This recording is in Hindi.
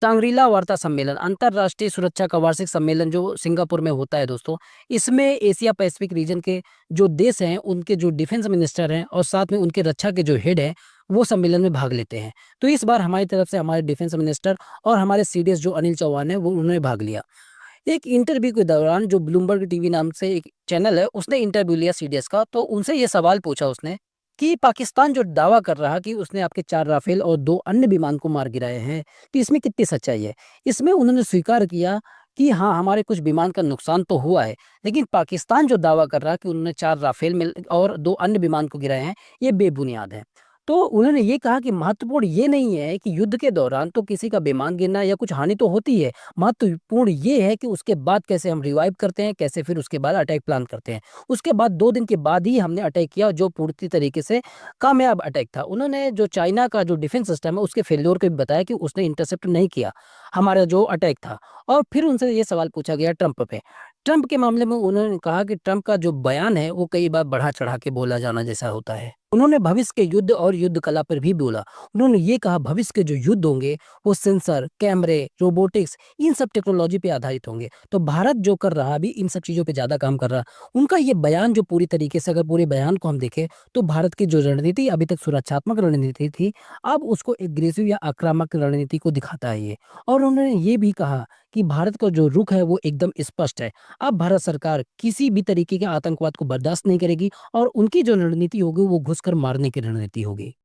सांग्रीला वार्ता सम्मेलन अंतर्राष्ट्रीय सुरक्षा का वार्षिक सम्मेलन जो सिंगापुर में होता है दोस्तों। इसमें एशिया पैसिफिक रीजन के जो देश हैं उनके जो डिफेंस मिनिस्टर हैं और साथ में उनके रक्षा के जो हेड हैं वो सम्मेलन में भाग लेते हैं। तो इस बार हमारी तरफ से हमारे डिफेंस मिनिस्टर और हमारे सीडीएस जो अनिल चौहान है वो उन्होंने भाग लिया। एक इंटरव्यू के दौरान जो ब्लूमबर्ग टीवी नाम से एक चैनल है उसने इंटरव्यू लिया सीडीएस का, तो उनसे ये सवाल पूछा उसने कि पाकिस्तान जो दावा कर रहा कि उसने आपके 4 राफेल और 2 अन्य विमान को मार गिराए हैं, तो इसमें कितनी सच्चाई है? इसमें उन्होंने स्वीकार किया कि हाँ, हमारे कुछ विमान का नुकसान तो हुआ है, लेकिन पाकिस्तान जो दावा कर रहा है कि उन्होंने 4 राफेल मिल और 2 अन्य विमान को गिराए हैं, ये बेबुनियाद है। तो उन्होंने ये कहा कि महत्वपूर्ण ये नहीं है कि युद्ध के दौरान तो किसी का विमान गिरना या कुछ हानि तो होती है, महत्वपूर्ण ये है कि उसके बाद कैसे हम रिवाइव करते हैं, कैसे फिर उसके बाद अटैक प्लान करते हैं। उसके बाद 2 दिन के बाद ही हमने अटैक किया जो पूरी तरीके से कामयाब अटैक था। उन्होंने जो चाइना का जो डिफेंस सिस्टम है उसके फेल्योर को भी बताया कि उसने इंटरसेप्ट नहीं किया हमारा जो अटैक था। और फिर उनसे ये सवाल पूछा गया ट्रंप पे। ट्रंप के मामले में उन्होंने कहा कि ट्रंप का जो बयान है वो कई बार बढ़ा चढ़ा के बोला जाना जैसा होता है। उन्होंने भविष्य के युद्ध और युद्ध कला पर भी बोला। उन्होंने ये कहा भविष्य के जो युद्ध होंगे वो सेंसर, कैमरे, रोबोटिक्स इन सब टेक्नोलॉजी पे आधारित होंगे। तो भारत जो कर रहा अभी इन सब चीज़ों पे ज़्यादा काम कर रहा। उनका ये बयान जो पूरी तरीके से अगर पूरे बयान को हम देखें तो भारत की जो रणनीति अभी तक सुरक्षात्मक रणनीति थी, अब उसको एग्रेसिव या आक्रामक रणनीति को दिखाता है ये। और उन्होंने ये भी कहा कि भारत का जो रुख है वो एकदम स्पष्ट है। अब भारत सरकार किसी भी तरीके के आतंकवाद को बर्दाश्त नहीं करेगी और उनकी जो रणनीति होगी वो घुसकर मारने की रणनीति होगी।